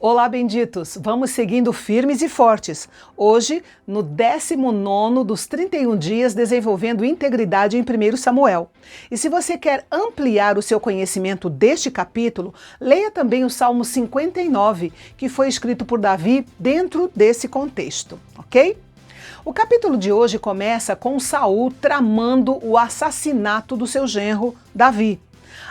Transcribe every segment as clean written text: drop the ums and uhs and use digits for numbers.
Olá, benditos! Vamos seguindo firmes e fortes. Hoje, no 19º dos 31 dias, desenvolvendo integridade em 1 Samuel. E se você quer ampliar o seu conhecimento deste capítulo, leia também o Salmo 59, que foi escrito por Davi dentro desse contexto, ok? O capítulo de hoje começa com Saul tramando o assassinato do seu genro, Davi.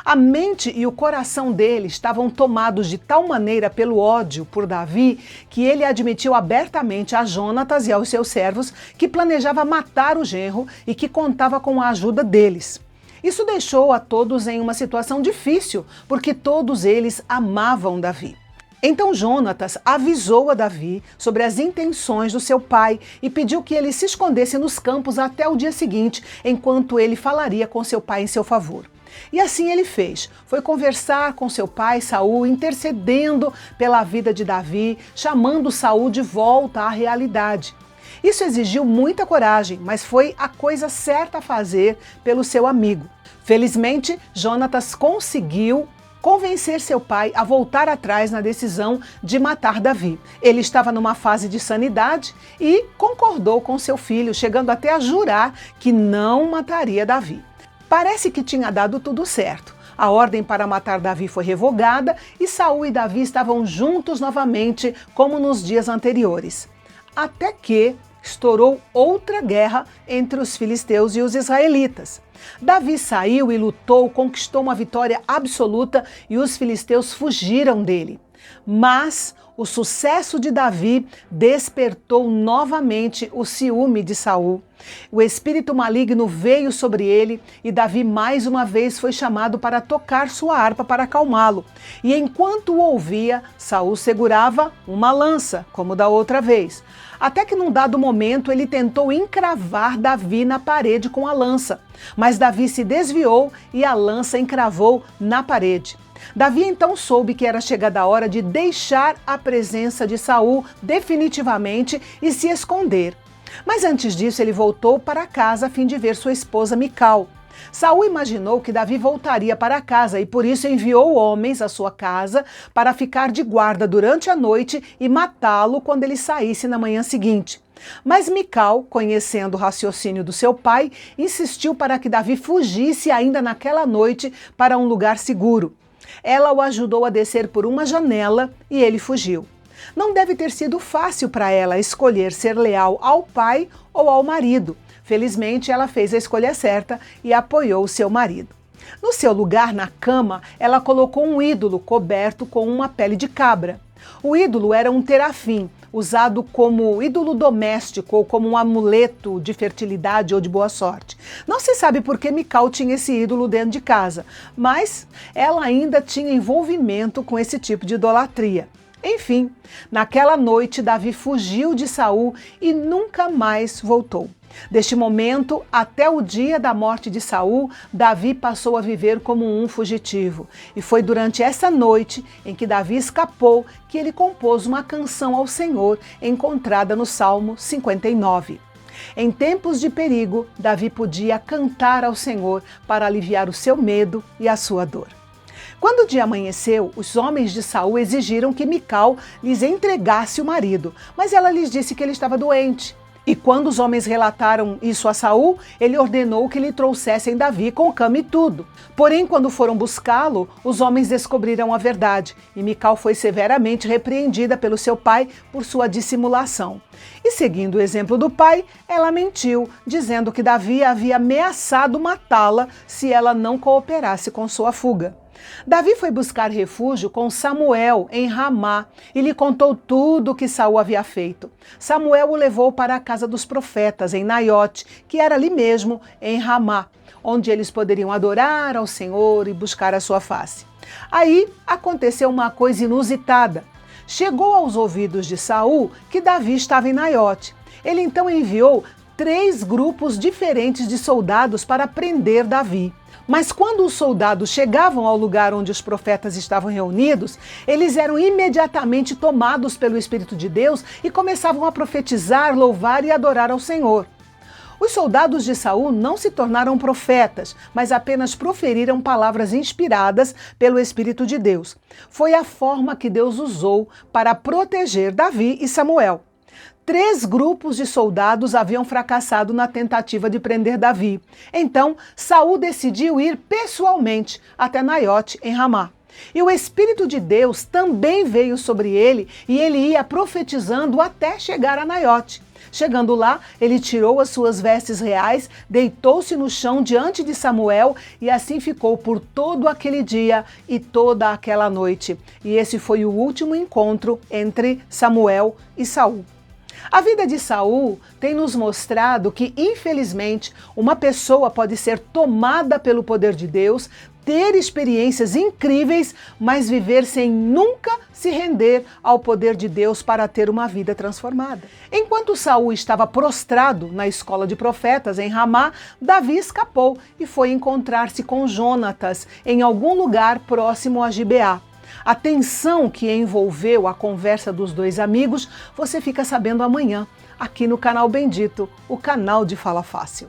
A mente e o coração dele estavam tomados de tal maneira pelo ódio por Davi que ele admitiu abertamente a Jonatas e aos seus servos que planejava matar o genro e que contava com a ajuda deles. Isso deixou a todos em uma situação difícil, porque todos eles amavam Davi. Então Jonatas avisou a Davi sobre as intenções do seu pai e pediu que ele se escondesse nos campos até o dia seguinte, enquanto ele falaria com seu pai em seu favor. E assim ele fez. Foi conversar com seu pai Saul, intercedendo pela vida de Davi, chamando Saul de volta à realidade. Isso exigiu muita coragem, mas foi a coisa certa a fazer pelo seu amigo. Felizmente, Jonatas conseguiu convencer seu pai a voltar atrás na decisão de matar Davi. Ele estava numa fase de sanidade e concordou com seu filho, chegando até a jurar que não mataria Davi. Parece que tinha dado tudo certo. A ordem para matar Davi foi revogada e Saul e Davi estavam juntos novamente, como nos dias anteriores. Até que estourou outra guerra entre os filisteus e os israelitas. Davi saiu e lutou, conquistou uma vitória absoluta e os filisteus fugiram dele. Mas o sucesso de Davi despertou novamente o ciúme de Saul. O espírito maligno veio sobre ele e Davi mais uma vez foi chamado para tocar sua harpa para acalmá-lo. E enquanto o ouvia, Saul segurava uma lança, como da outra vez. Até que num dado momento ele tentou encravar Davi na parede com a lança. Mas Davi se desviou e a lança encravou na parede. Davi então soube que era chegada a hora de deixar a presença de Saul definitivamente e se esconder. Mas antes disso ele voltou para casa a fim de ver sua esposa Mical. Saul imaginou que Davi voltaria para casa e por isso enviou homens à sua casa para ficar de guarda durante a noite e matá-lo quando ele saísse na manhã seguinte. Mas Mical, conhecendo o raciocínio do seu pai, insistiu para que Davi fugisse ainda naquela noite para um lugar seguro. Ela o ajudou a descer por uma janela e ele fugiu. Não deve ter sido fácil para ela escolher ser leal ao pai ou ao marido. Felizmente, ela fez a escolha certa e apoiou seu marido. No seu lugar na cama, ela colocou um ídolo coberto com uma pele de cabra. O ídolo era um terafim, usado como ídolo doméstico ou como um amuleto de fertilidade ou de boa sorte. Não se sabe por que Mical tinha esse ídolo dentro de casa, mas ela ainda tinha envolvimento com esse tipo de idolatria. Enfim, naquela noite Davi fugiu de Saul e nunca mais voltou. Deste momento até o dia da morte de Saul, Davi passou a viver como um fugitivo. E foi durante essa noite em que Davi escapou que ele compôs uma canção ao Senhor encontrada no Salmo 59. Em tempos de perigo, Davi podia cantar ao Senhor para aliviar o seu medo e a sua dor. Quando o dia amanheceu, os homens de Saul exigiram que Mical lhes entregasse o marido, mas ela lhes disse que ele estava doente. E quando os homens relataram isso a Saul, ele ordenou que lhe trouxessem Davi com cama e tudo. Porém, quando foram buscá-lo, os homens descobriram a verdade, e Mical foi severamente repreendida pelo seu pai por sua dissimulação. E seguindo o exemplo do pai, ela mentiu, dizendo que Davi havia ameaçado matá-la se ela não cooperasse com sua fuga. Davi foi buscar refúgio com Samuel em Ramá e lhe contou tudo o que Saul havia feito. Samuel o levou para a casa dos profetas em Naiote, que era ali mesmo em Ramá, onde eles poderiam adorar ao Senhor e buscar a sua face. Aí aconteceu uma coisa inusitada. Chegou aos ouvidos de Saul que Davi estava em Naiote. Ele então enviou 3 grupos diferentes de soldados para prender Davi. Mas quando os soldados chegavam ao lugar onde os profetas estavam reunidos, eles eram imediatamente tomados pelo Espírito de Deus e começavam a profetizar, louvar e adorar ao Senhor. Os soldados de Saul não se tornaram profetas, mas apenas proferiram palavras inspiradas pelo Espírito de Deus. Foi a forma que Deus usou para proteger Davi e Samuel. 3 grupos de soldados haviam fracassado na tentativa de prender Davi. Então, Saul decidiu ir pessoalmente até Naiote, em Ramá. E o Espírito de Deus também veio sobre ele e ele ia profetizando até chegar a Naiote. Chegando lá, ele tirou as suas vestes reais, deitou-se no chão diante de Samuel e assim ficou por todo aquele dia e toda aquela noite. E esse foi o último encontro entre Samuel e Saul. A vida de Saul tem nos mostrado que, infelizmente, uma pessoa pode ser tomada pelo poder de Deus, ter experiências incríveis, mas viver sem nunca se render ao poder de Deus para ter uma vida transformada. Enquanto Saul estava prostrado na escola de profetas em Ramá, Davi escapou e foi encontrar-se com Jonatas em algum lugar próximo a Gibeá. A tensão que envolveu a conversa dos 2 amigos, você fica sabendo amanhã, aqui no canal Bendito, o canal de Fala Fácil.